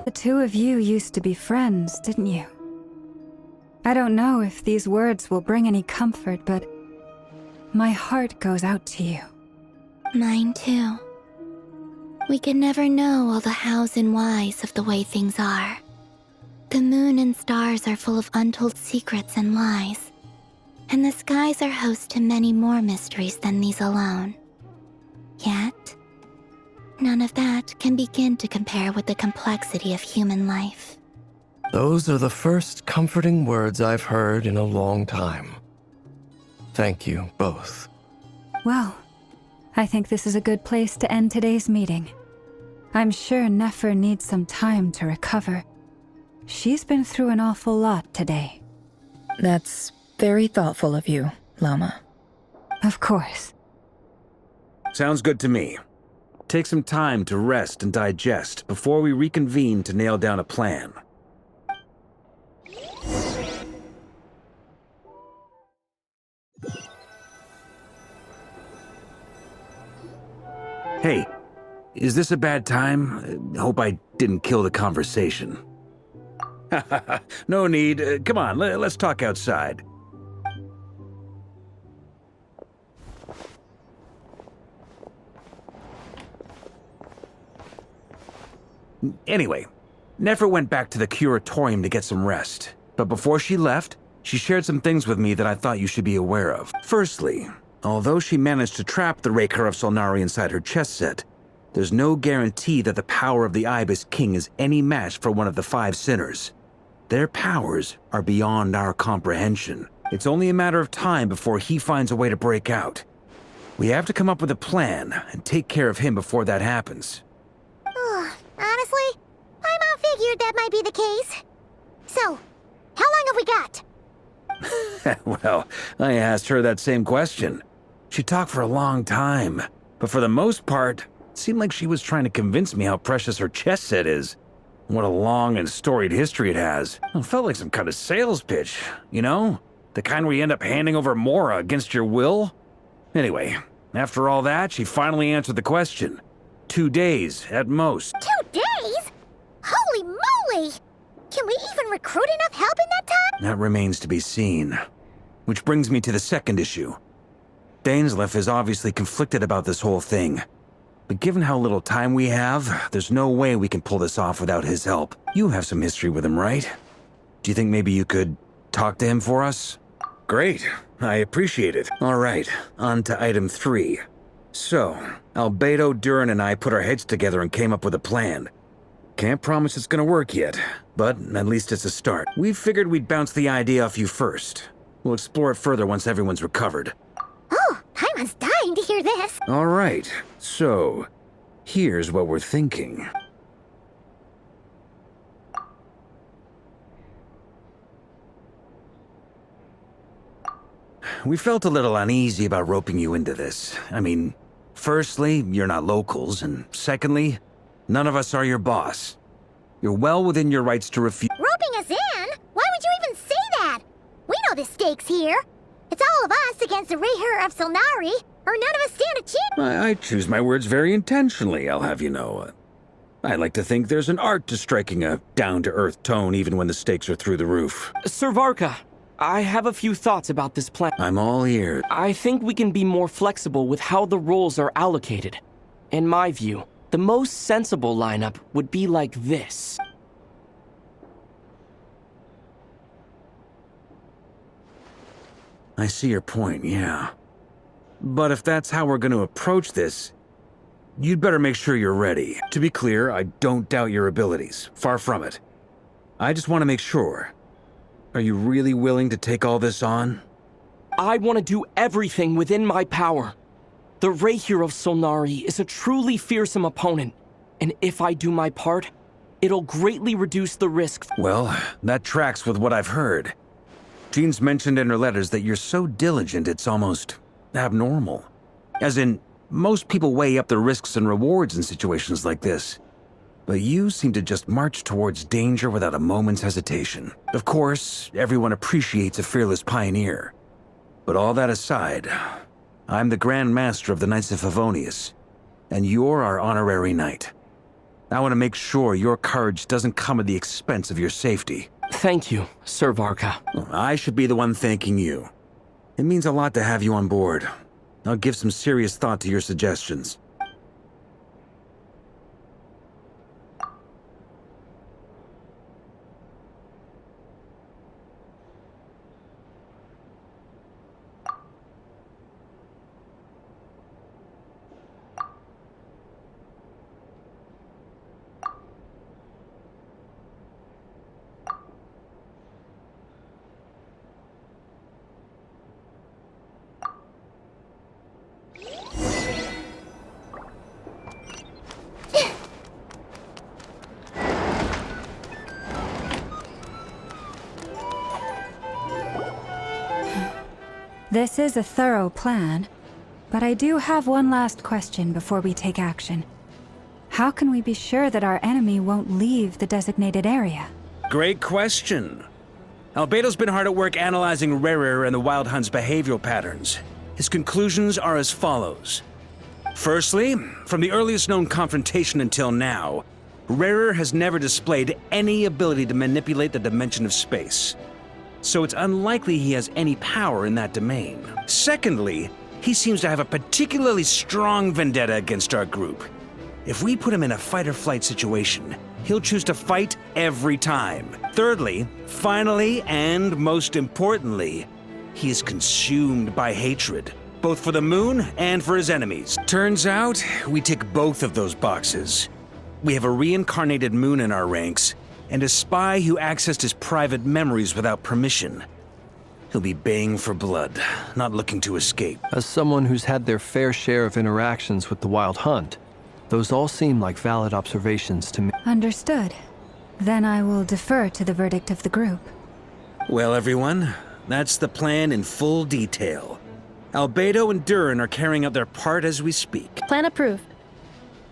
The two of you used to be friends, didn't you? I don't know if these words will bring any comfort, but my heart goes out to you. Mine too. We could never know all the hows and whys of the way things are. The moon and stars are full of untold secrets and lies, and the skies are host to many more mysteries than these alone. Yet, none of that can begin to compare with the complexity of human life. Those are the first comforting words I've heard in a long time. Thank you, both. Well, I think this is a good place to end today's meeting. I'm sure Nefer needs some time to recover. She's been through an awful lot today. That's very thoughtful of you, Lama. Of course. Sounds good to me. Take some time to rest and digest before we reconvene to nail down a plan. Hey, is this a bad time? Hope I didn't kill the conversation. No need. Come on, let's talk outside. Anyway, Nefer went back to the curatorium to get some rest. But before she left, she shared some things with me that I thought you should be aware of. Firstly, although she managed to trap the Raker of Solnari inside her chess set, there's no guarantee that the power of the Ibis King is any match for one of the 5 sinners. Their powers are beyond our comprehension. It's only a matter of time before he finds a way to break out. We have to come up with a plan and take care of him before that happens. Honestly, my mom figured that might be the case. So, how long have we got? Well, I asked her that same question. She talked for a long time, but for the most part, it seemed like she was trying to convince me how precious her chess set is. What a long and storied history it has. It felt like some kind of sales pitch, you know? The kind where you end up handing over Mora against your will? Anyway, after all that, she finally answered the question. 2 days, at most. 2 days? Holy moly! Can we even recruit enough help in that time? That remains to be seen. Which brings me to the second issue. Dainsleif is obviously conflicted about this whole thing. But given how little time we have, there's no way we can pull this off without his help. You have some history with him, right? Do you think maybe you could talk to him for us? Great. I appreciate it. All right, on to item 3. So, Albedo, Durin, and I put our heads together and came up with a plan. Can't promise it's gonna work yet, but at least it's a start. We figured we'd bounce the idea off you first. We'll explore it further once everyone's recovered. Oh, Paimon's dying to hear this. All right, so here's what we're thinking. We felt a little uneasy about roping you into this. I mean, firstly, you're not locals, and secondly, none of us are your boss. You're well within your rights to refuse. Roping us in? Why would you even say that? We know the stakes here. It's all of us against the Rayher of Solnari, or none of us stand a chance. I choose my words very intentionally, I'll have you know. I like to think there's an art to striking a down-to-earth tone even when the stakes are through the roof. Sir Varka, I have a few thoughts about this plan. I'm all ears. I think we can be more flexible with how the roles are allocated. In my view, the most sensible lineup would be like this. I see your point, yeah. But if that's how we're going to approach this, you'd better make sure you're ready. To be clear, I don't doubt your abilities. Far from it. I just want to make sure. Are you really willing to take all this on? I want to do everything within my power. The Rayher of Solnari is a truly fearsome opponent, and if I do my part, it'll greatly reduce the risk. Well, that tracks with what I've heard. Jean's mentioned in her letters that you're so diligent it's almost abnormal. As in, most people weigh up the risks and rewards in situations like this. But you seem to just march towards danger without a moment's hesitation. Of course, everyone appreciates a fearless pioneer. But all that aside, I'm the Grand Master of the Knights of Favonius, and you're our honorary knight. I want to make sure your courage doesn't come at the expense of your safety. Thank you, Sir Varka. I should be the one thanking you. It means a lot to have you on board. I'll give some serious thought to your suggestions. This is a thorough plan, but I do have one last question before we take action. How can we be sure that our enemy won't leave the designated area? Great question. Albedo's been hard at work analyzing Rarer and the Wild Hunt's behavioral patterns. His conclusions are as follows. Firstly, from the earliest known confrontation until now, Rarer has never displayed any ability to manipulate the dimension of space. So it's unlikely he has any power in that domain. Secondly, he seems to have a particularly strong vendetta against our group. If we put him in a fight-or-flight situation, he'll choose to fight every time. Thirdly, finally, and most importantly, he is consumed by hatred, both for the moon and for his enemies. Turns out, we tick both of those boxes. We have a reincarnated moon in our ranks, and a spy who accessed his private memories without permission. He'll be baying for blood, not looking to escape. As someone who's had their fair share of interactions with the Wild Hunt, those all seem like valid observations to me. Understood. Then I will defer to the verdict of the group. Well, everyone, that's the plan in full detail. Albedo and Durin are carrying out their part as we speak. Plan approved.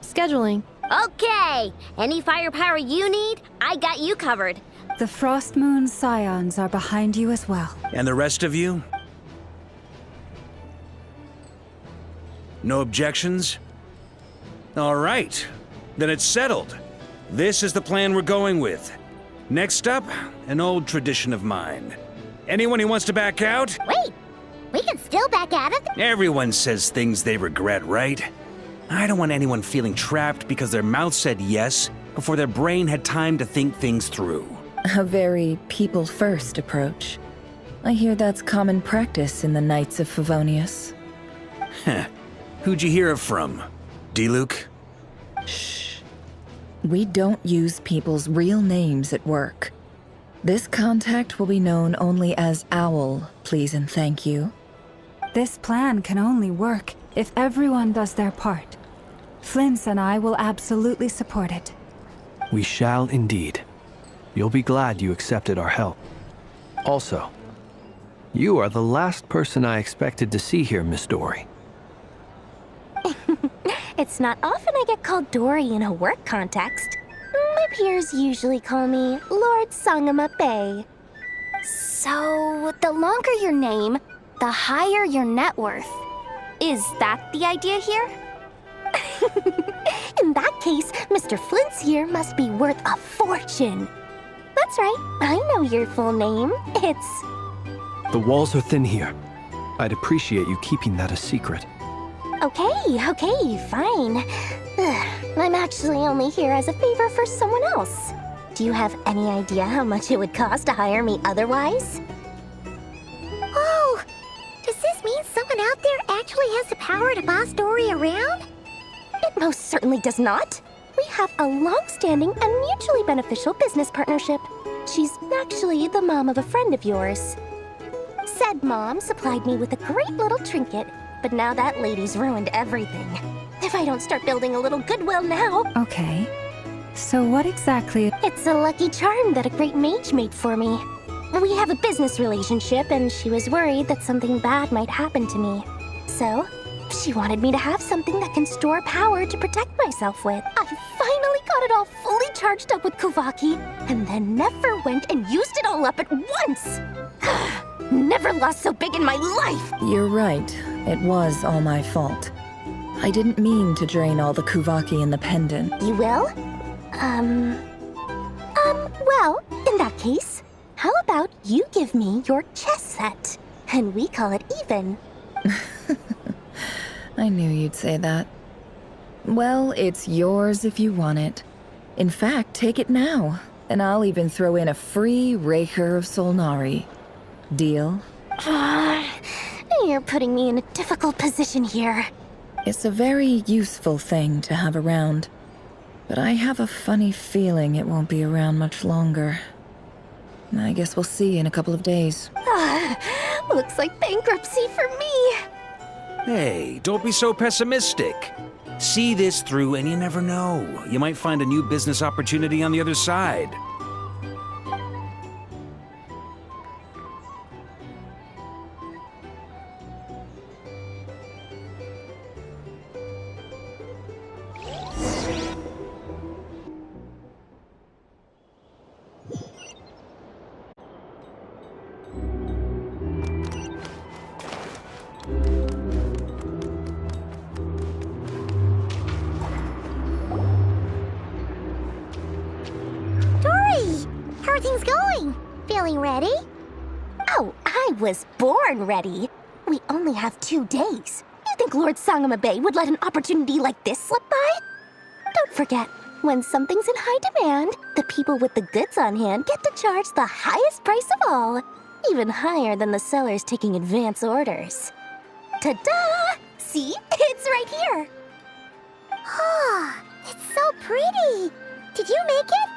Scheduling. Okay, any firepower you need, I got you covered. The Frost Moon Scions are behind you as well. And the rest of you? No objections? All right, then it's settled. This is the plan we're going with. Next up, an old tradition of mine. Anyone who wants to back out? Wait, we can still back out of Everyone says things they regret, right? I don't want anyone feeling trapped because their mouth said yes before their brain had time to think things through. A very people-first approach. I hear that's common practice in the Knights of Favonius. Heh. Who'd you hear it from? D-Luke? Shh. We don't use people's real names at work. This contact will be known only as Owl, please and thank you. This plan can only work if everyone does their part. Flint's and I will absolutely support it. We shall indeed. You'll be glad you accepted our help. Also, you are the last person I expected to see here, Miss Dory. It's not often I get called Dory in a work context. My peers usually call me Lord Sangama Bay. So, the longer your name, the higher your net worth. Is that the idea here? In that case, Mr. Flint's here must be worth a fortune. That's right, I know your full name. It's... The walls are thin here. I'd appreciate you keeping that a secret. Okay, fine. I'm actually only here as a favor for someone else. Do you have any idea how much it would cost to hire me otherwise? Oh, does this mean someone out there actually has the power to boss Dory around? It most certainly does not. We have a long-standing and mutually beneficial business partnership. She's actually the mom of a friend of yours. Said mom supplied me with a great little trinket, but now that lady's ruined everything. If I don't start building a little goodwill now... Okay. So what exactly... It's a lucky charm that a great mage made for me. We have a business relationship, and she was worried that something bad might happen to me. So, she wanted me to have something that can store power to protect myself with. I finally got it all fully charged up with Kuvaki, and then never went and used it all up at once! Never lost so big in my life! You're right. It was all my fault. I didn't mean to drain all the Kuvaki in the pendant. You will? Well, in that case, how about you give me your chess set, and we call it even? I knew you'd say that. Well, it's yours if you want it. In fact, take it now, and I'll even throw in a free Raker of Solnari. Deal? You're putting me in a difficult position here. It's a very useful thing to have around, but I have a funny feeling it won't be around much longer. I guess we'll see in a couple of days. Looks like bankruptcy for me. Hey, don't be so pessimistic. See this through and you never know. You might find a new business opportunity on the other side. How are things going? Feeling ready? Oh, I was born ready. We only have 2 days. You think Lord Sangamabe would let an opportunity like this slip by? Don't forget, when something's in high demand, the people with the goods on hand get to charge the highest price of all, even higher than the sellers taking advance orders. Ta-da! See? It's right here. Oh, it's so pretty. Did you make it?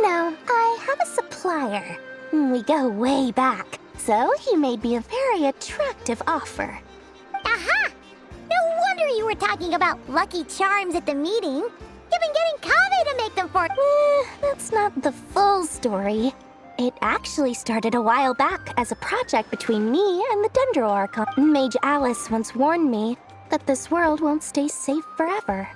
No, I have a supplier. We go way back, so he made me a very attractive offer. Aha! No wonder you were talking about lucky charms at the meeting. You've been getting Kave to make them for— that's not the full story. It actually started a while back as a project between me and the Dendro Archon. Mage Alice once warned me that this world won't stay safe forever.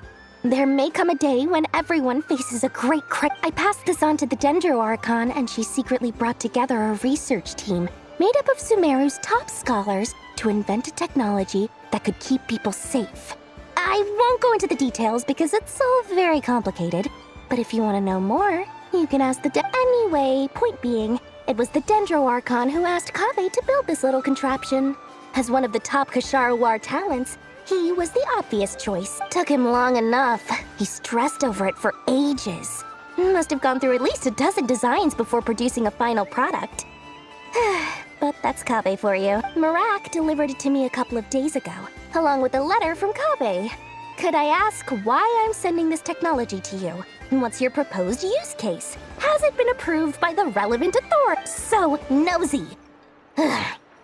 There may come a day when everyone faces a great crisis. I passed this on to the Dendro Archon, and she secretly brought together a research team made up of Sumeru's top scholars to invent a technology that could keep people safe. I won't go into the details because it's all very complicated, but if you want to know more, you can ask Anyway, point being, it was the Dendro Archon who asked Kave to build this little contraption. As one of the top Kasharu War talents, he was the obvious choice. Took him long enough. He stressed over it for ages. Must have gone through at least a dozen designs before producing a final product. But that's Kave for you. Marak delivered it to me a couple of days ago, along with a letter from Kave. Could I ask why I'm sending this technology to you? What's your proposed use case? Has it been approved by the relevant authorities? So nosy.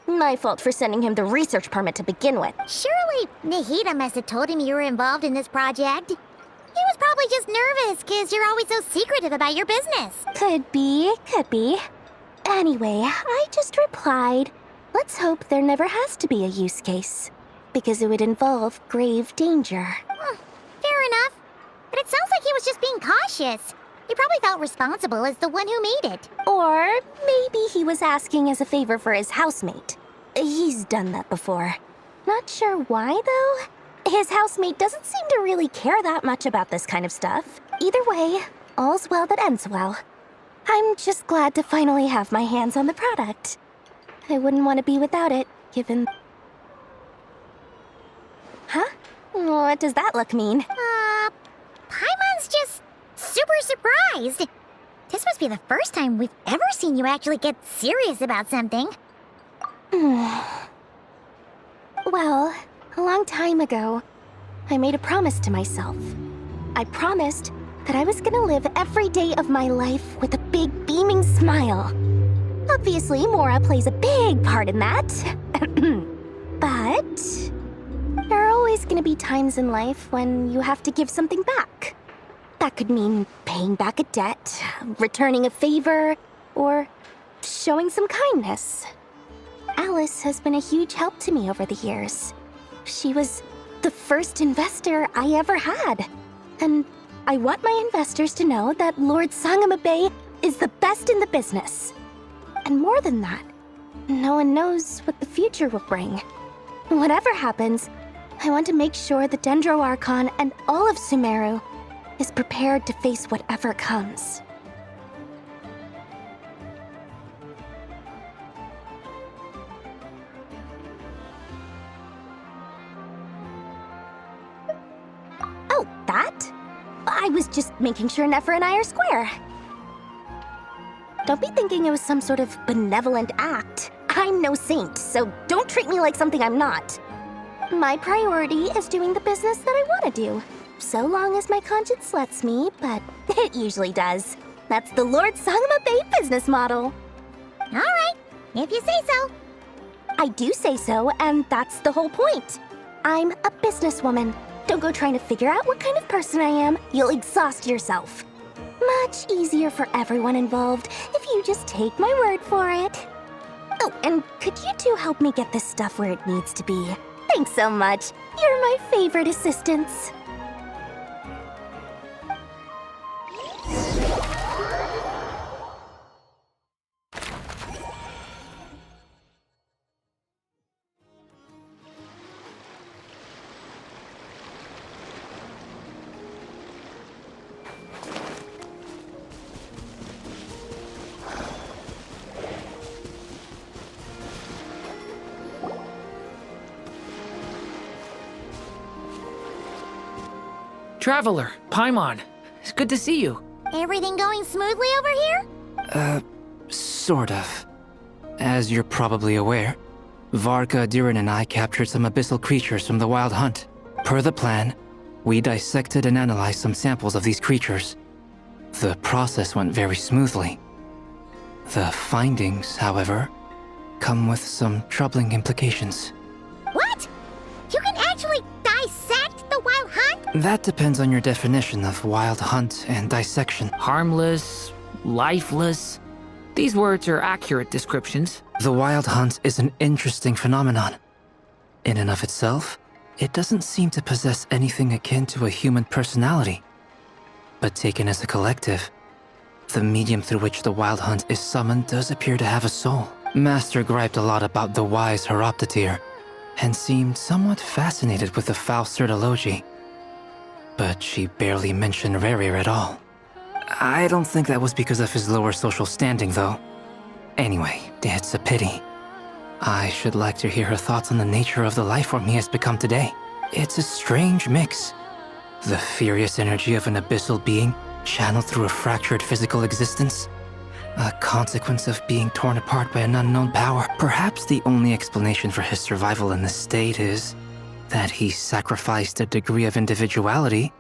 My fault for sending him the research permit to begin with. Surely Nahida must have told him you were involved in this project. He was probably just nervous because you're always so secretive about your business. Could be. Anyway, I just replied, let's hope there never has to be a use case, because it would involve grave danger. Fair enough. But it sounds like he was just being cautious. He probably felt responsible as the one who made it. Or maybe he was asking as a favor for his housemate. He's done that before. Not sure why, though. His housemate doesn't seem to really care that much about this kind of stuff. Either way, all's well that ends well. I'm just glad to finally have my hands on the product. I wouldn't want to be without it, given... Huh? What does that look mean? Paimon's just super surprised. This must be the first time we've ever seen you actually get serious about something. Well, a long time ago, I made a promise to myself. I promised that I was gonna live every day of my life with a big beaming smile. Obviously, Mora plays a big part in that. But there are always gonna be times in life when you have to give something back. That could mean paying back a debt, returning a favor, or showing some kindness. Alice has been a huge help to me over the years. She was the first investor I ever had. And I want my investors to know that Lord Sangamabe is the best in the business. And more than that, no one knows what the future will bring. Whatever happens, I want to make sure the Dendro Archon and all of Sumeru is prepared to face whatever comes. Oh, that? I was just making sure Nefer and I are square. Don't be thinking it was some sort of benevolent act. I'm no saint, so don't treat me like something I'm not. My priority is doing the business that I want to do. So long as my conscience lets me, but it usually does. That's the Lord Sangma Bay business model. All right, if you say so. I do say so, and that's the whole point. I'm a businesswoman. Don't go trying to figure out what kind of person I am. You'll exhaust yourself. Much easier for everyone involved if you just take my word for it. Oh, and could you two help me get this stuff where it needs to be? Thanks so much. You're my favorite assistants. Traveler, Paimon, it's good to see you. Everything going smoothly over here? Sort of. As you're probably aware, Varka, Durin, and I captured some abyssal creatures from the Wild Hunt. Per the plan, we dissected and analyzed some samples of these creatures. The process went very smoothly. The findings, however, come with some troubling implications. What? You can actually dissect the Wild Hunt? That depends on your definition of Wild Hunt and dissection. Harmless, lifeless. These words are accurate descriptions. The Wild Hunt is an interesting phenomenon. In and of itself, it doesn't seem to possess anything akin to a human personality. But taken as a collective, the medium through which the Wild Hunt is summoned does appear to have a soul. Master griped a lot about the wise Horoptotire, and seemed somewhat fascinated with the foul Certology. But she barely mentioned Rerir at all. I don't think that was because of his lower social standing, though. Anyway, it's a pity. I should like to hear her thoughts on the nature of the life form he has become today. It's a strange mix. The furious energy of an abyssal being channeled through a fractured physical existence. A consequence of being torn apart by an unknown power. Perhaps the only explanation for his survival in this state is that he sacrificed a degree of individuality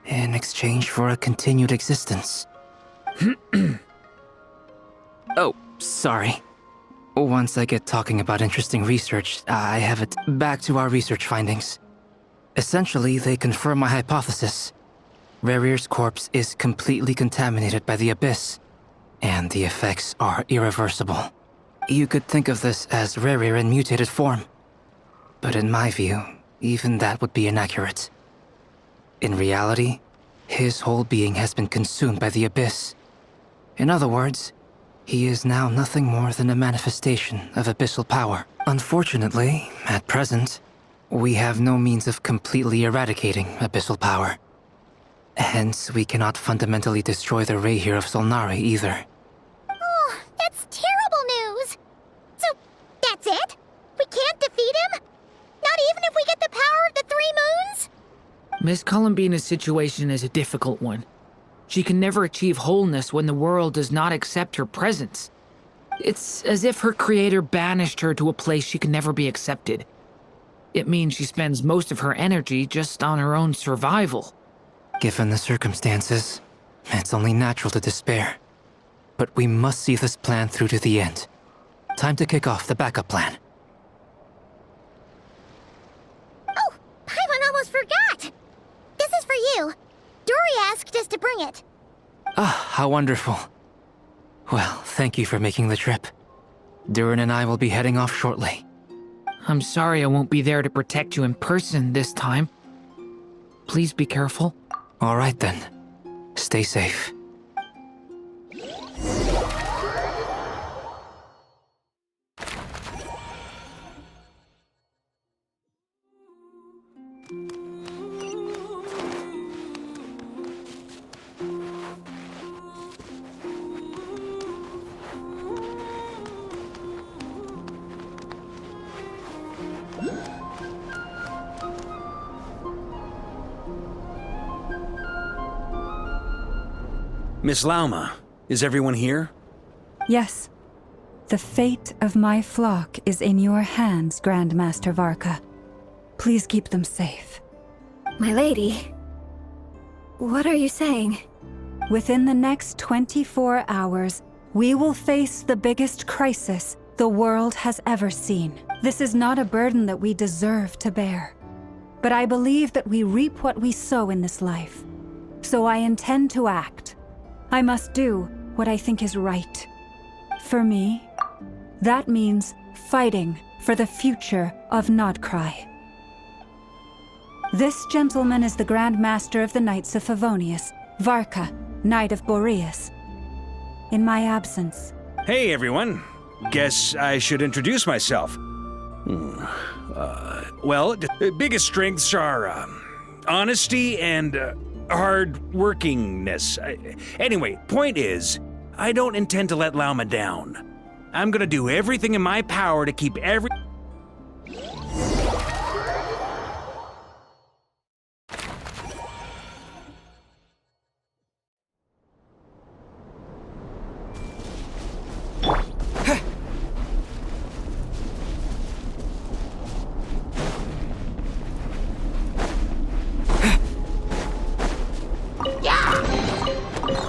in exchange for a continued existence. Oh, sorry. Once I get talking about interesting research, I have it. Back to our research findings. Essentially, they confirm my hypothesis. Rerir's corpse is completely contaminated by the Abyss, and the effects are irreversible. You could think of this as Rerir in mutated form. But in my view, even that would be inaccurate. In reality, his whole being has been consumed by the Abyss. In other words, he is now nothing more than a manifestation of abyssal power. Unfortunately, at present, we have no means of completely eradicating abyssal power. Hence, we cannot fundamentally destroy the Reihir of Solnari either. Oh, that's terrible news! So, that's it? We can't defeat him? Not even if we get the power of the Three Moons? Miss Columbina's situation is a difficult one. She can never achieve wholeness when the world does not accept her presence. It's as if her creator banished her to a place she can never be accepted. It means she spends most of her energy just on her own survival. Given the circumstances, it's only natural to despair. But we must see this plan through to the end. Time to kick off the backup plan. Oh, Paimon almost forgot! This is for you. Dory asked us to bring it. Ah, how wonderful. Well, thank you for making the trip. Durin and I will be heading off shortly. I'm sorry I won't be there to protect you in person this time. Please be careful. All right then. Stay safe. Miss Lauma, is everyone here? Yes. The fate of my flock is in your hands, Grandmaster Varka. Please keep them safe. My lady, what are you saying? Within the next 24 hours, we will face the biggest crisis the world has ever seen. This is not a burden that we deserve to bear. But I believe that we reap what we sow in this life. So I intend to act. I must do what I think is right. For me, that means fighting for the future of Nodcry. This gentleman is the Grand Master of the Knights of Favonius, Varka, Knight of Boreas. In my absence. Hey, everyone. Guess I should introduce myself. Well, the biggest strengths are honesty and hard-workingness. Anyway, point is, I don't intend to let Lauma down. I'm gonna do everything in my power to keep every...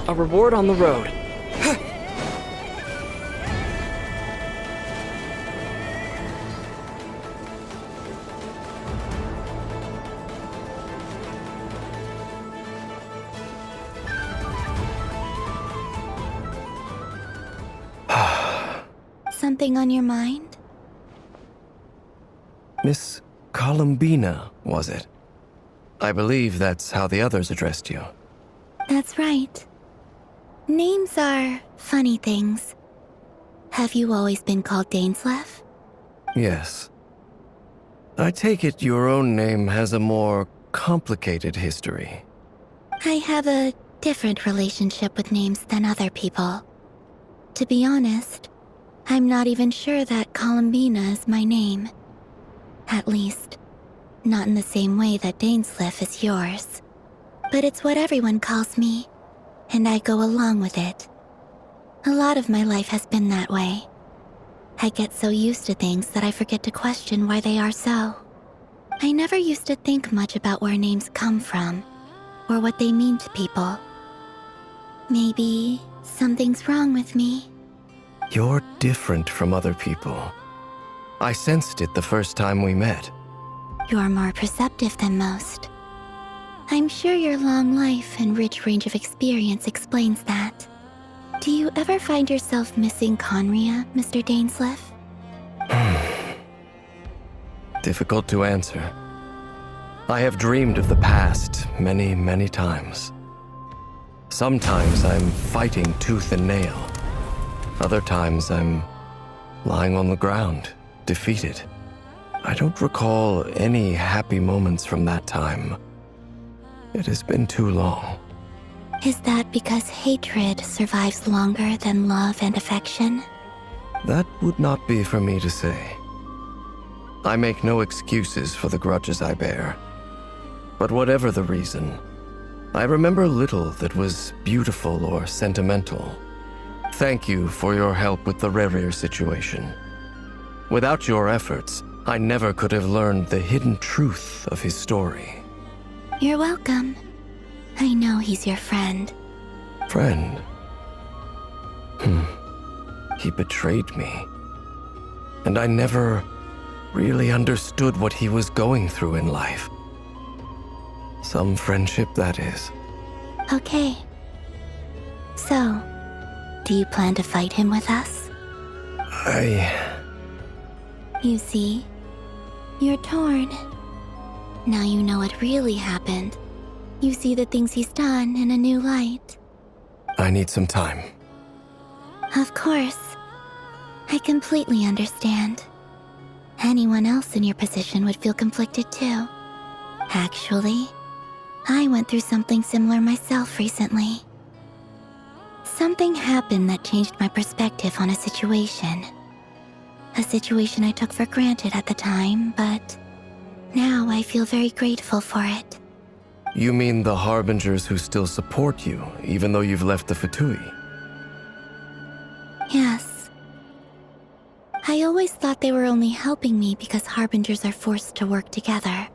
A reward on the road. Something on your mind? Miss Columbina, was it? I believe that's how the others addressed you. That's right. Names are funny things. Have you always been called Dainsleif? Yes. I take it your own name has a more complicated history. I have a different relationship with names than other people. To be honest, I'm not even sure that Columbina is my name. At least, not in the same way that Dainsleif is yours. But it's what everyone calls me, and I go along with it. A lot of my life has been that way. I get so used to things that I forget to question why they are so. I never used to think much about where names come from, or what they mean to people. Maybe something's wrong with me. You're different from other people. I sensed it the first time we met. You're more perceptive than most. I'm sure your long life and rich range of experience explains that. Do you ever find yourself missing Conria, Mr. Dainsleif? Difficult to answer. I have dreamed of the past many, many times. Sometimes I'm fighting tooth and nail. Other times I'm lying on the ground, defeated. I don't recall any happy moments from that time. It has been too long. Is that because hatred survives longer than love and affection? That would not be for me to say. I make no excuses for the grudges I bear. But whatever the reason, I remember little that was beautiful or sentimental. Thank you for your help with the Rerir situation. Without your efforts, I never could have learned the hidden truth of his story. You're welcome. I know he's your friend. Friend? He betrayed me. And I never really understood what he was going through in life. Some friendship, that is. Okay. So, do you plan to fight him with us? You see, you're torn. Now you know what really happened. You see the things he's done in a new light. I need some time. Of course. I completely understand. Anyone else in your position would feel conflicted too. Actually, I went through something similar myself recently. Something happened that changed my perspective on a situation. A situation I took for granted at the time, but now I feel very grateful for it. You mean the Harbingers who still support you, even though you've left the Fatui? Yes. I always thought they were only helping me because Harbingers are forced to work together.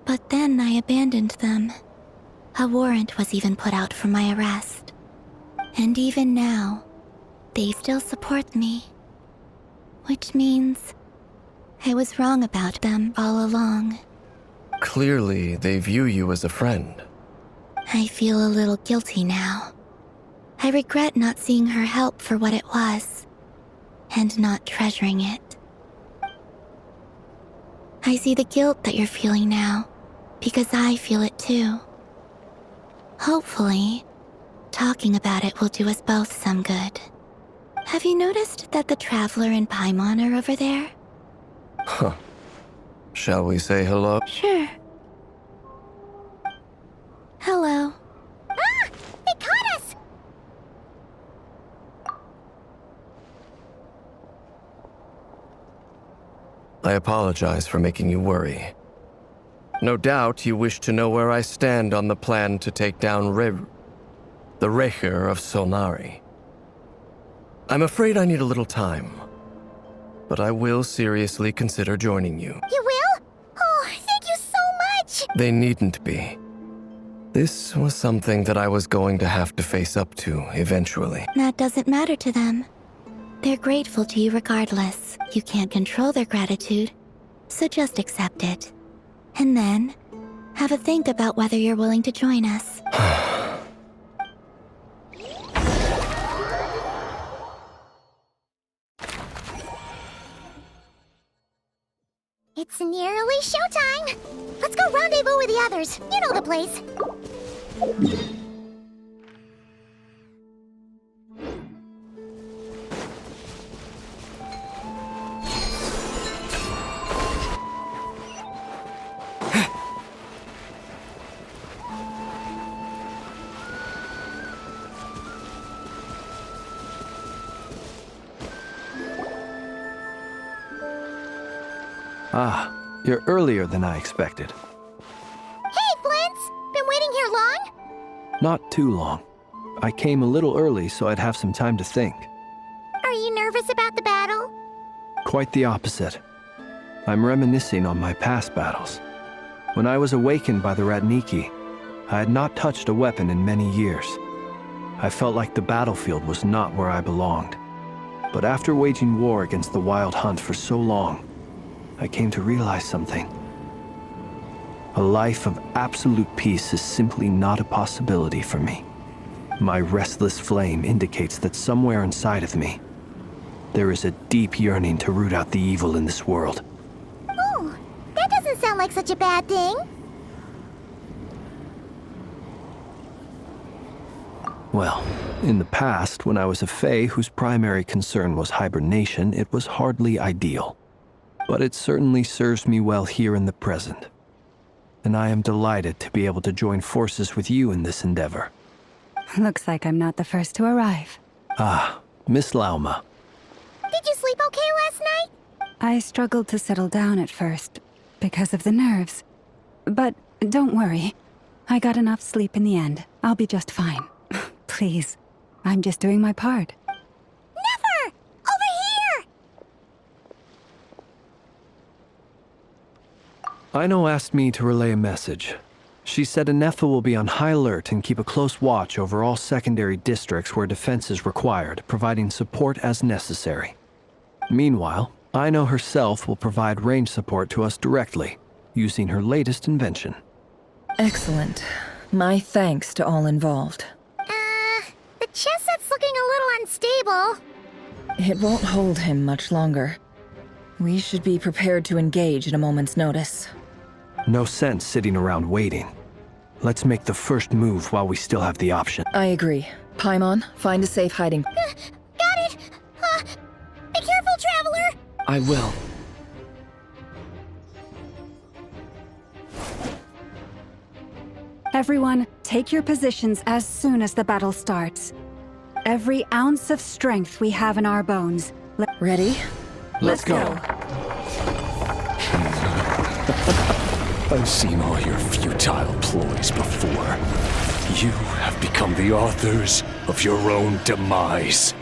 But then I abandoned them. A warrant was even put out for my arrest. And even now, they still support me. Which means I was wrong about them all along. Clearly, they view you as a friend. I feel a little guilty now. I regret not seeing her help for what it was, and not treasuring it. I see the guilt that you're feeling now, because I feel it too. Hopefully, talking about it will do us both some good. Have you noticed that the Traveler and Paimon are over there? Huh. Shall we say hello? Sure. Hello. Ah! They caught us! I apologize for making you worry. No doubt you wish to know where I stand on the plan to take down the Recher of Solnari. I'm afraid I need a little time, but I will seriously consider joining you. You will? Oh, thank you so much! They needn't be. This was something that I was going to have to face up to eventually. That doesn't matter to them. They're grateful to you regardless. You can't control their gratitude, so just accept it. And then, have a think about whether you're willing to join us. It's nearly showtime! Let's go rendezvous with the others. You know the place. Ah, you're earlier than I expected. Hey, Flint's! Been waiting here long? Not too long. I came a little early so I'd have some time to think. Are you nervous about the battle? Quite the opposite. I'm reminiscing on my past battles. When I was awakened by the Ratniki, I had not touched a weapon in many years. I felt like the battlefield was not where I belonged. But after waging war against the Wild Hunt for so long, I came to realize something. A life of absolute peace is simply not a possibility for me. My restless flame indicates that somewhere inside of me, there is a deep yearning to root out the evil in this world. Oh, that doesn't sound like such a bad thing. Well, in the past, when I was a Fae whose primary concern was hibernation, it was hardly ideal. But it certainly serves me well here in the present. And I am delighted to be able to join forces with you in this endeavor. Looks like I'm not the first to arrive. Ah, Miss Lauma. Did you sleep okay last night? I struggled to settle down at first, because of the nerves. But don't worry. I got enough sleep in the end. I'll be just fine. Please, I'm just doing my part. Never! Over here! Aino asked me to relay a message. She said Anefa will be on high alert and keep a close watch over all secondary districts where defense is required, providing support as necessary. Meanwhile, Aino herself will provide range support to us directly, using her latest invention. Excellent. My thanks to all involved. The chess set's looking a little unstable. It won't hold him much longer. We should be prepared to engage at a moment's notice. No sense sitting around waiting. Let's make the first move while we still have the option. I agree. Paimon, find a safe hiding. Got it! Be careful, Traveler! I will. Everyone, take your positions as soon as the battle starts. Every ounce of strength we have in our bones. Ready? Let's go. I've seen all your futile ploys before. You have become the authors of your own demise.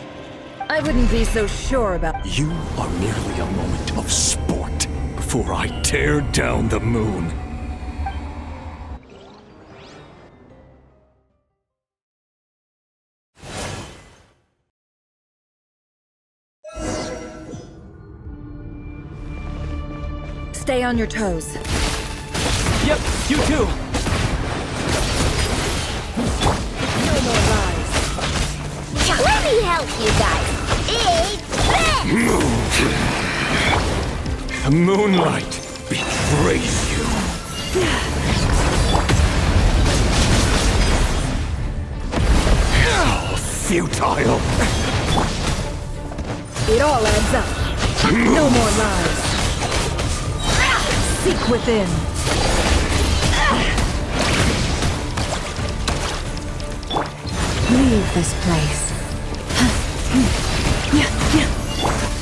I wouldn't be so sure about... You are merely a moment of sport before I tear down the moon. Stay on your toes. Yep, you too. No more lies. Let me help you guys. It's this! The moonlight betrays you. How futile! It all adds up. No more lies. Seek within. Leave this place.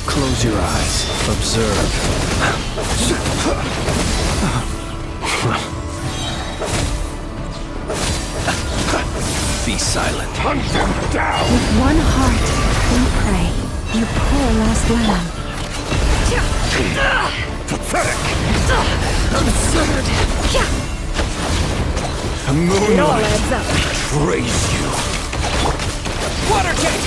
Close your eyes. Observe. Be silent. Hunt them down! With one heart, we pray. You poor lost lamb. Pathetic! Absurd. The It all moonlight adds up. betrays you. Water jet!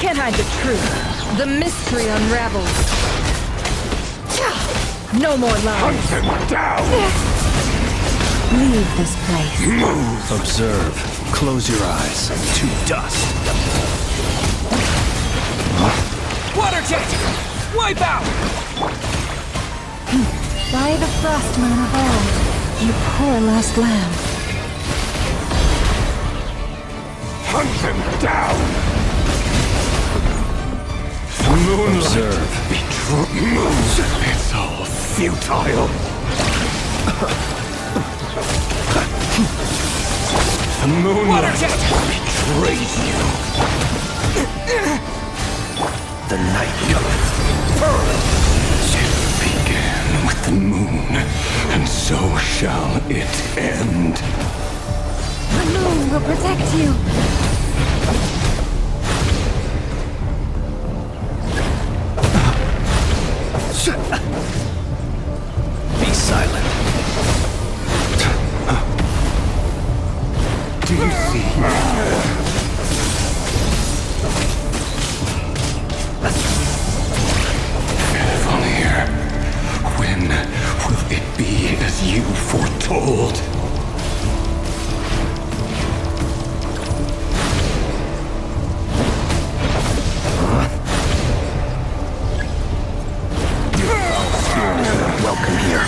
Can't hide the truth. The mystery unravels. No more Hunt lies. them down! Leave this place. Move! Observe. Close your eyes. To dust. Water jet! Wipe out! By the frost moon of old, you poor lost lamb. Hunt them down! The moonlight Observe. betrays. It's all futile. The moonlight betrays you. The night cometh. It began with the moon, and so shall it end. The moon will protect you. Be silent. Do you see? Here. When will it be as you foretold? Welcome here.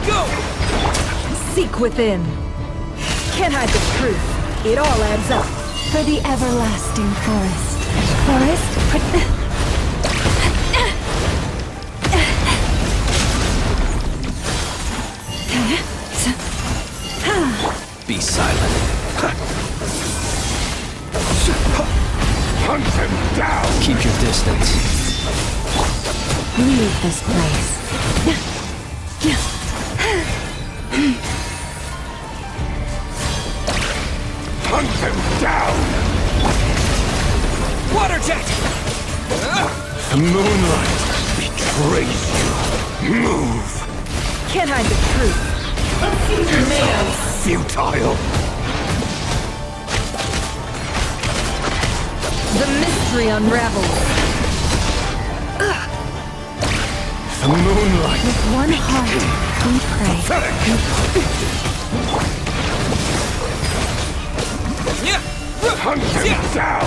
Go! Seek within. Can't hide the truth. It all adds up. For the everlasting forest. Forest? Be silent. Hunt them down! Keep your distance. Leave this place. Hunt them down! Water jet! The moonlight betrays you. Move! Can't hide the truth. Futile! The mystery unravels. The moonlight With one heart, we pray. pathetic! Hunt them down!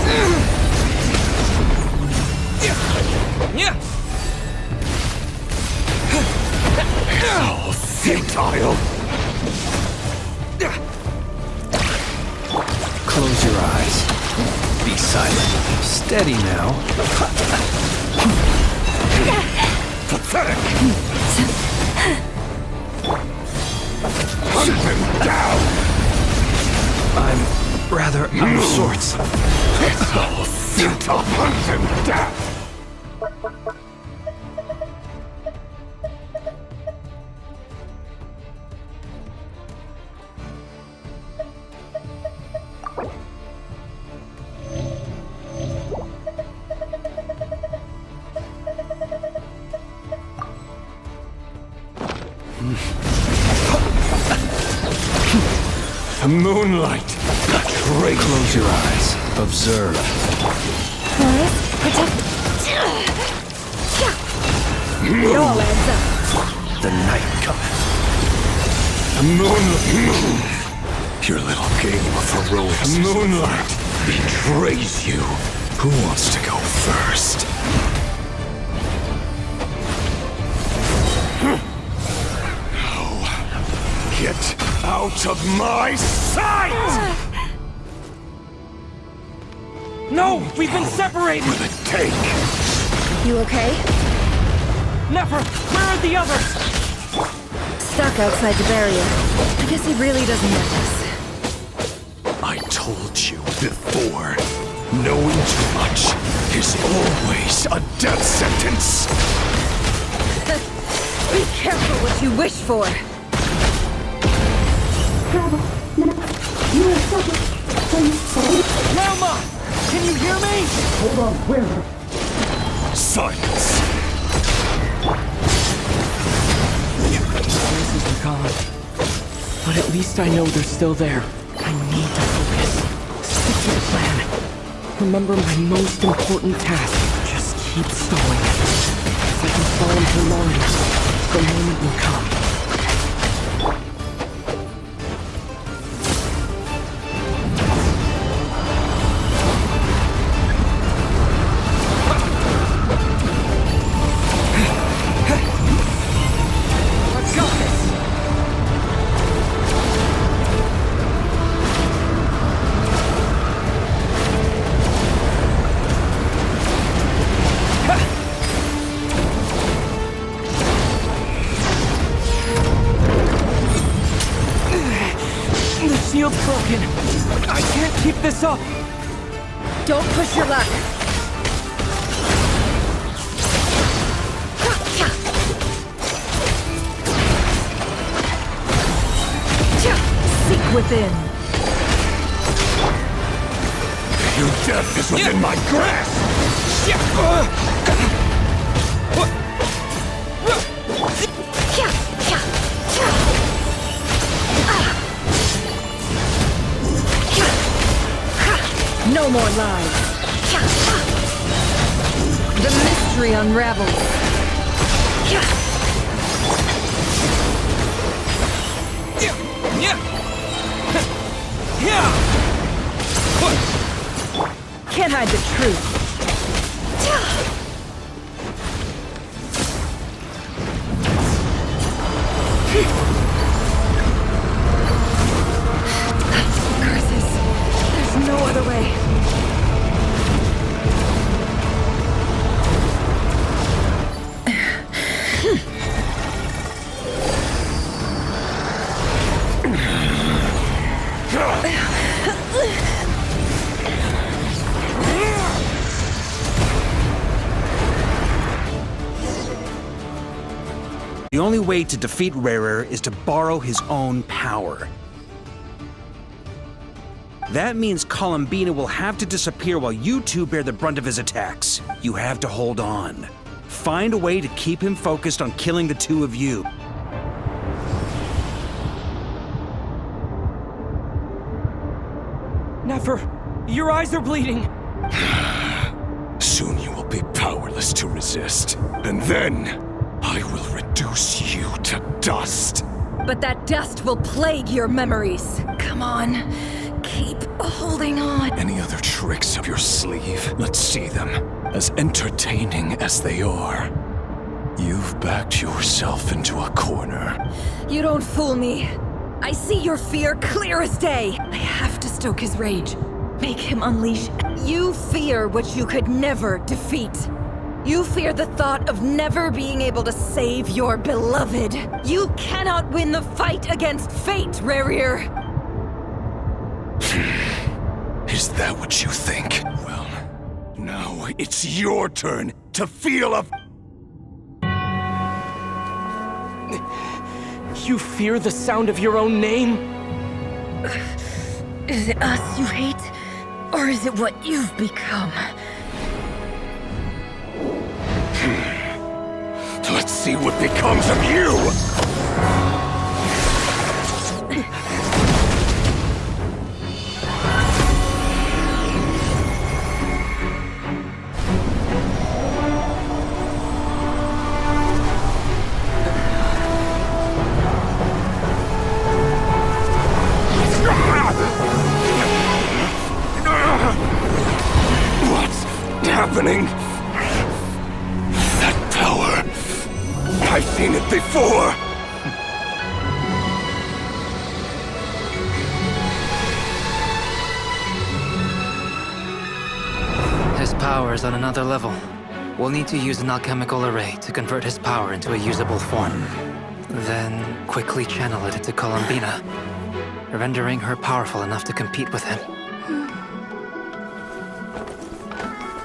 How futile! Close your eyes. Be silent. Steady now. Pathetic! Hunt them down! I'm rather out of sorts. It's all futile. to hunt him down! The moonlight! Trey, close your eyes. Observe. Boris, protect. It all adds up. The night cometh. The moonlight. Your little game of heroics. The moonlight betrays you. Who wants to go first? Get out of my sight! No! We've been separated! Will it take? You okay? Never! Where are the others? Stuck outside the barrier. I guess he really doesn't know us. I told you before. Knowing too much is always a death sentence. Be careful what you wish for. Velma! Can you hear me? Hold on, where? Silence. Traces are gone. But at least I know they're still there. I need to focus. Stick to the plan. Remember my most important task. Just keep stalling. If I can fall into line, the moment will come. Shield's broken. I can't keep this up. Don't push your luck. Seek within. Your death is within my grasp! No more lies. The mystery unravels. Can't hide the truth. Curses. There's no other way. The only way to defeat Rarer is to borrow his own power. That means Columbina will have to disappear while you two bear the brunt of his attacks. You have to hold on. Find a way to keep him focused on killing the two of you. Never. Your eyes are bleeding. Soon you will be powerless to resist. And then, I will reduce you to dust. But that dust will plague your memories. Come on. Keep holding on. Any other tricks up your sleeve? Let's see them. As entertaining as they are. You've backed yourself into a corner. You don't fool me. I see your fear clear as day. I have to stoke his rage. Make him unleash. You fear what you could never defeat. You fear the thought of never being able to save your beloved. You cannot win the fight against fate, Rarir. Is that what you think? Well, Now it's your turn to feel a... You fear the sound of your own name? Is it us you hate? Or is it what you've become? Let's see what becomes of you! What's happening? That power... I've seen it before! His power is on another level. We'll need to use an alchemical array to convert his power into a usable form. Then quickly channel it into Columbina, rendering her powerful enough to compete with him.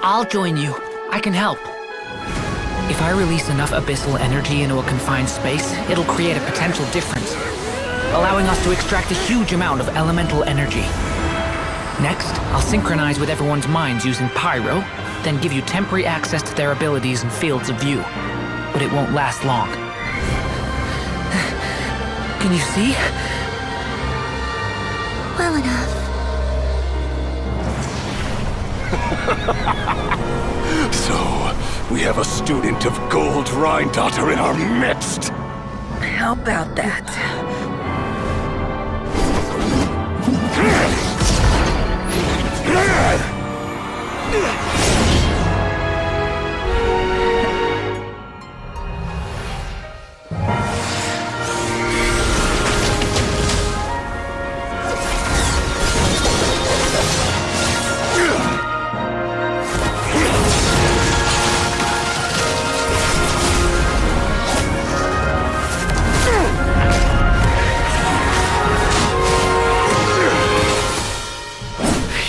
I'll join you. I can help. If I release enough abyssal energy into a confined space, it'll create a potential difference, allowing us to extract a huge amount of elemental energy. Next, I'll synchronize with everyone's minds using Pyro, then give you temporary access to their abilities and fields of view. But it won't last long. Can you see? Well enough. So, we have a student of Gold Rheindotter in our midst! How about that?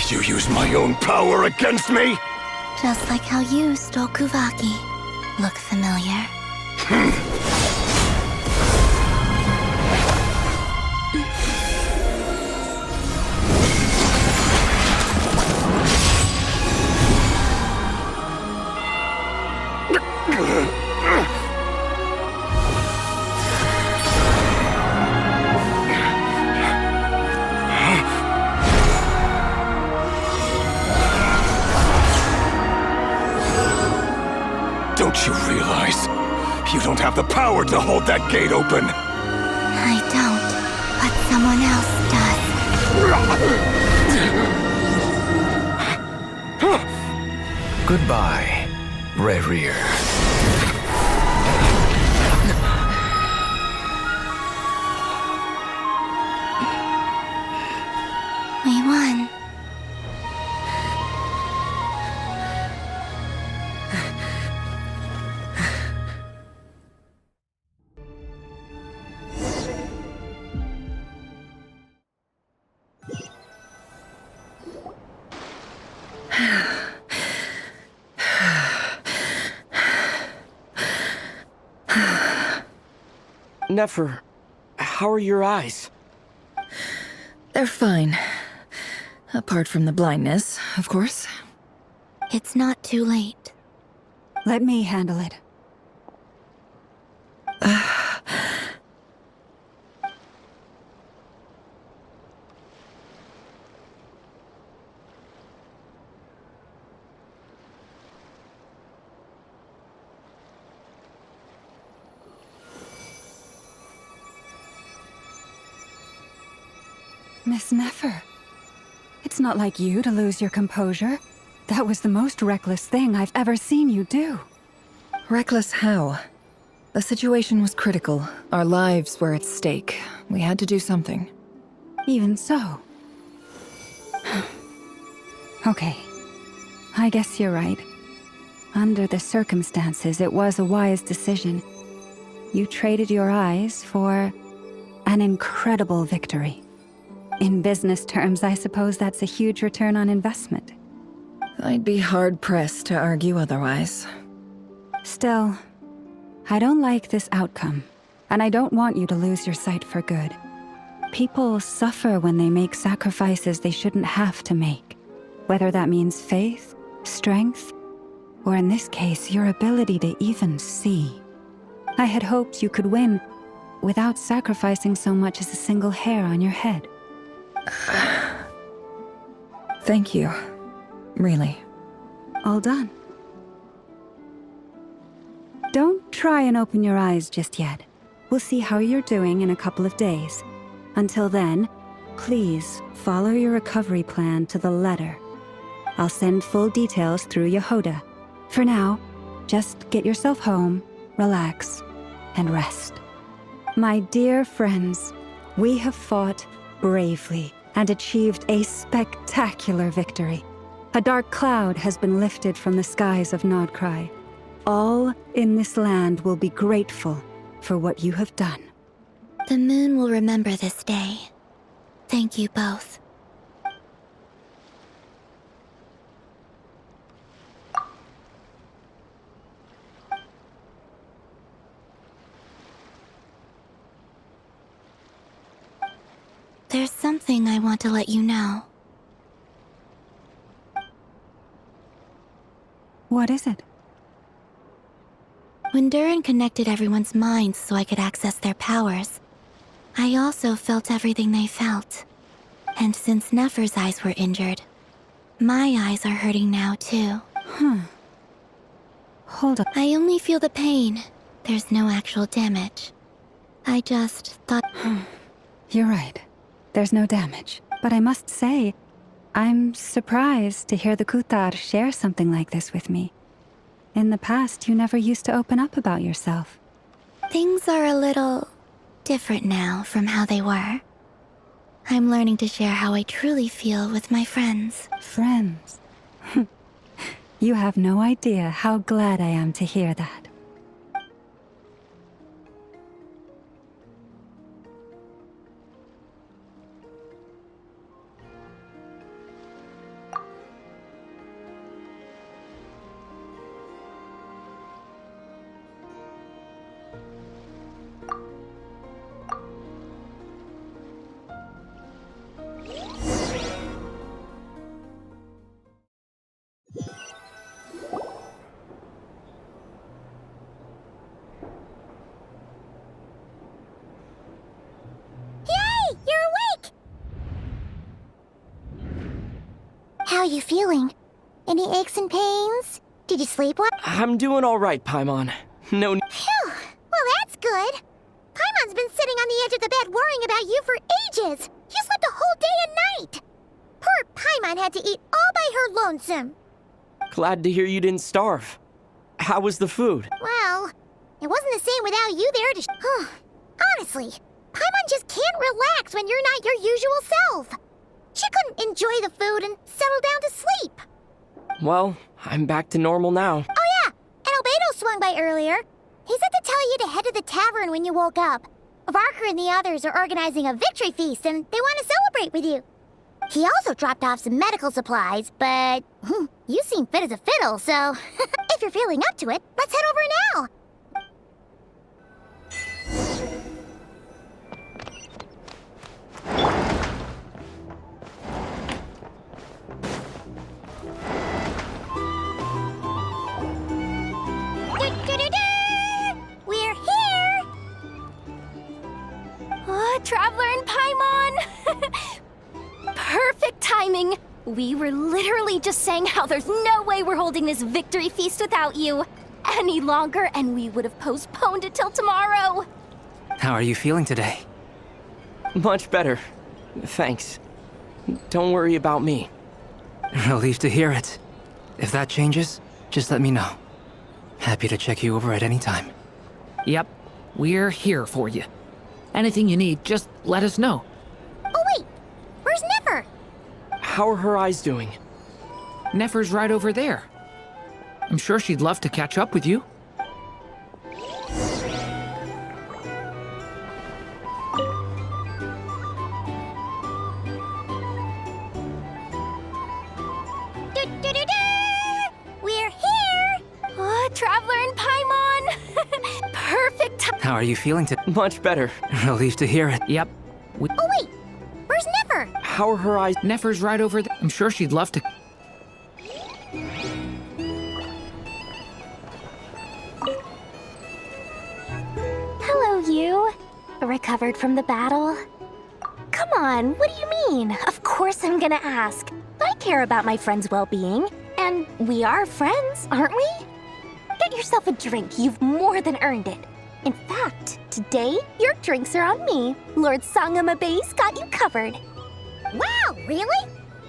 You use my own power against me? Just like how you stole Kuvaki. Look familiar? Don't you realize? You don't have the power to hold that gate open! I don't, but someone else does. Goodbye, Rerir. We won. Nefer, how are your eyes? They're fine. Apart from the blindness, of course. It's not too late. Let me handle it. Miss Nefer, it's not like you to lose your composure. That was the most reckless thing I've ever seen you do. Reckless how? The situation was critical. Our lives were at stake. We had to do something. Even so. Okay. I guess you're right. Under the circumstances, it was a wise decision. You traded your eyes for an incredible victory. In business terms, I suppose that's a huge return on investment. I'd be hard-pressed to argue otherwise. Still, I don't like this outcome, and I don't want you to lose your sight for good. People suffer when they make sacrifices they shouldn't have to make, whether that means faith, strength, or in this case, your ability to even see. I had hoped you could win without sacrificing so much as a single hair on your head. Thank you. Really. All done. Don't try and open your eyes just yet. We'll see how you're doing in a couple of days. Until then, please follow your recovery plan to the letter. I'll send full details through Yehoda. For now, just get yourself home, relax, and rest. My dear friends, we have fought bravely and achieved a spectacular victory. A dark cloud has been lifted from the skies of Nodcry. All in this land will be grateful for what you have done. The moon will remember this day. Thank you both. There's something I want to let you know. What is it? When Durin connected everyone's minds so I could access their powers, I also felt everything they felt. And since Nefer's eyes were injured, my eyes are hurting now too. Hold up. I only feel the pain. There's no actual damage. I just thought... You're right. There's no damage. But I must say, I'm surprised to hear the Kuthar share something like this with me. In the past, you never used to open up about yourself. Things are a little different now from how they were. I'm learning to share how I truly feel with my friends. Friends? You have no idea how glad I am to hear that. How you feeling? Any aches and pains? Did you sleep well? I'm doing all right, Paimon. No. Phew! Well, that's good. Paimon's been sitting on the edge of the bed worrying about you for ages. You slept a whole day and night. Poor Paimon had to eat all by her lonesome. Glad to hear you didn't starve. How was the food? Well, it wasn't the same without you there to Honestly, Paimon just can't relax when you're not your usual self. She couldn't enjoy the food and settle down to sleep. Well, I'm back to normal now. Oh yeah, and Albedo swung by earlier. He said to tell you to head to the tavern when you woke up. Varker and the others are organizing a victory feast and they want to celebrate with you. He also dropped off some medical supplies, but you seem fit as a fiddle, so if you're feeling up to it, let's head over now. We're here! Oh, Traveler and Paimon! Perfect timing! We were literally just saying how there's no way we're holding this victory feast without you any longer, and we would have postponed it till tomorrow. How are you feeling today? Much better. Thanks. Don't worry about me. Relieved to hear it. If that changes, just let me know. Happy to check you over at any time. Yep, we're here for you. Anything you need, just let us know. Oh wait, where's Nefer? How are her eyes doing? Nefer's right over there. I'm sure she'd love to catch up with you. are you feeling Much better. Relieved to hear it. Yep. Oh wait, where's Nefer? How are her eyes? Nefer's right over there. I'm sure she'd love to. Hello, you. Recovered from the battle? Come on, what do you mean? Of course I'm gonna ask. I care about my friend's well-being. And we are friends, aren't we? Get yourself a drink. You've more than earned it. In fact, today, your drinks are on me. Lord Sangama Base got you covered. Wow, really?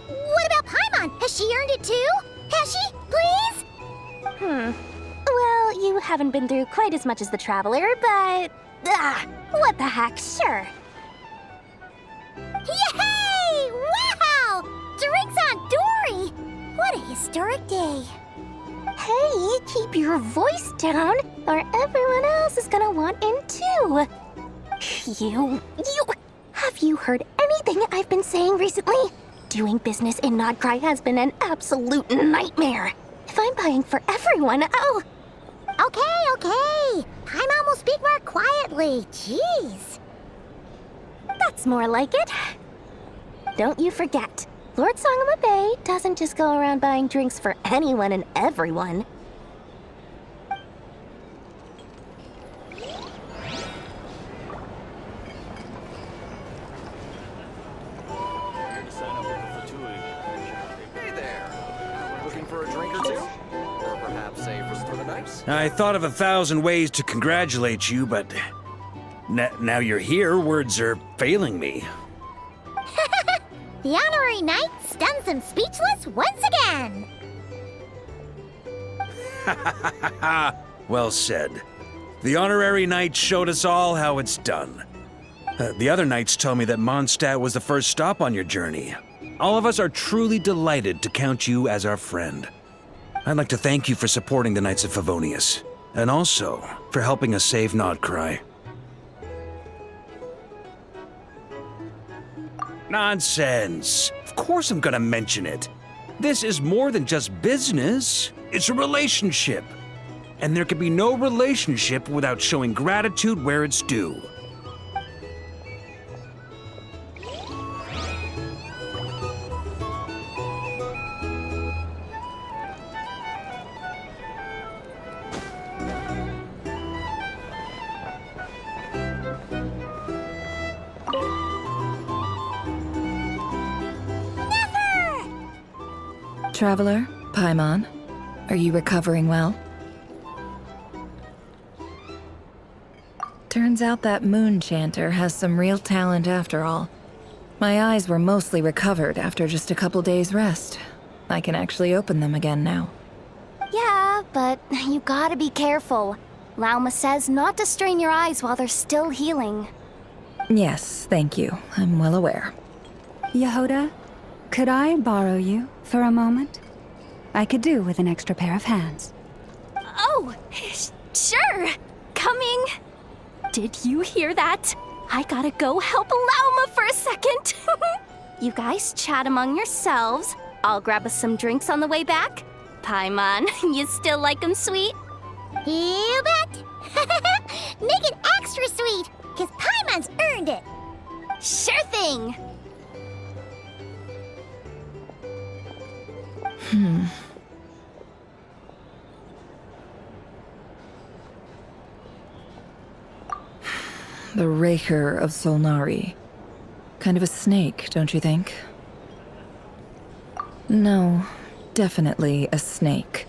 What about Paimon? Has she earned it too? Has she? Please? Well, you haven't been through quite as much as the Traveler, but... what the heck, sure. Yay! Wow! Drinks on Dory! What a historic day. Hey, keep your voice down, or everyone else is gonna want in too. Have you heard anything I've been saying recently? Doing business in Nodcry has been an absolute nightmare. If I'm buying for everyone, oh... Okay. Paimon will speak more quietly. Jeez. That's more like it. Don't you forget, Lord Sangama Bay doesn't just go around buying drinks for anyone and everyone. Hey there. Looking for a drink or two? Or perhaps a room for the night? I thought of 1,000 ways to congratulate you, but now you're here, words are failing me. The honorary knight stuns them speechless once again. Well said. The honorary knight showed us all how it's done. The other knights tell me that Mondstadt was the first stop on your journey. All of us are truly delighted to count you as our friend. I'd like to thank you for supporting the Knights of Favonius, and also for helping us save Nodcry. Nonsense! Of course I'm gonna mention it. This is more than just business. It's a relationship. And there can be no relationship without showing gratitude where it's due. Traveler, Paimon, are you recovering well? Turns out that moon chanter has some real talent after all. My eyes were mostly recovered after just a couple days' rest. I can actually open them again now. Yeah, but you gotta be careful. Lauma says not to strain your eyes while they're still healing. Yes, thank you. I'm well aware. Yehoda, could I borrow you for a moment? I could do with an extra pair of hands. Oh, sure. Coming. Did you hear that? I gotta go help Lauma for a second. You guys chat among yourselves. I'll grab us some drinks on the way back. Paimon, you still like 'em sweet? You bet! Make it extra sweet, because Paimon's earned it! Sure thing! The Raker of Solnari. Kind of a snake, don't you think? No, definitely a snake.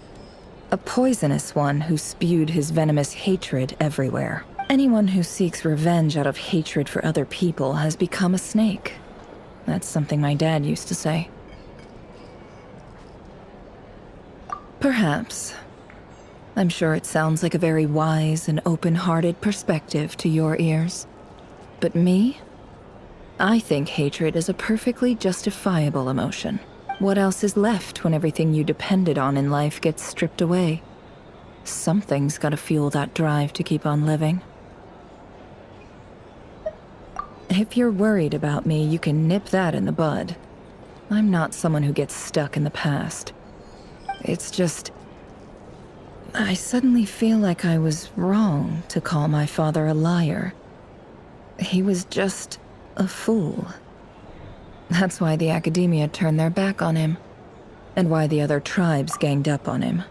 A poisonous one who spewed his venomous hatred everywhere. Anyone who seeks revenge out of hatred for other people has become a snake. That's something my dad used to say. Perhaps. I'm sure it sounds like a very wise and open-hearted perspective to your ears. But me? I think hatred is a perfectly justifiable emotion. What else is left when everything you depended on in life gets stripped away? Something's gotta fuel that drive to keep on living. If you're worried about me, you can nip that in the bud. I'm not someone who gets stuck in the past. It's just... I suddenly feel like I was wrong to call my father a liar. He was just a fool. That's why the academia turned their back on him, and why the other tribes ganged up on him.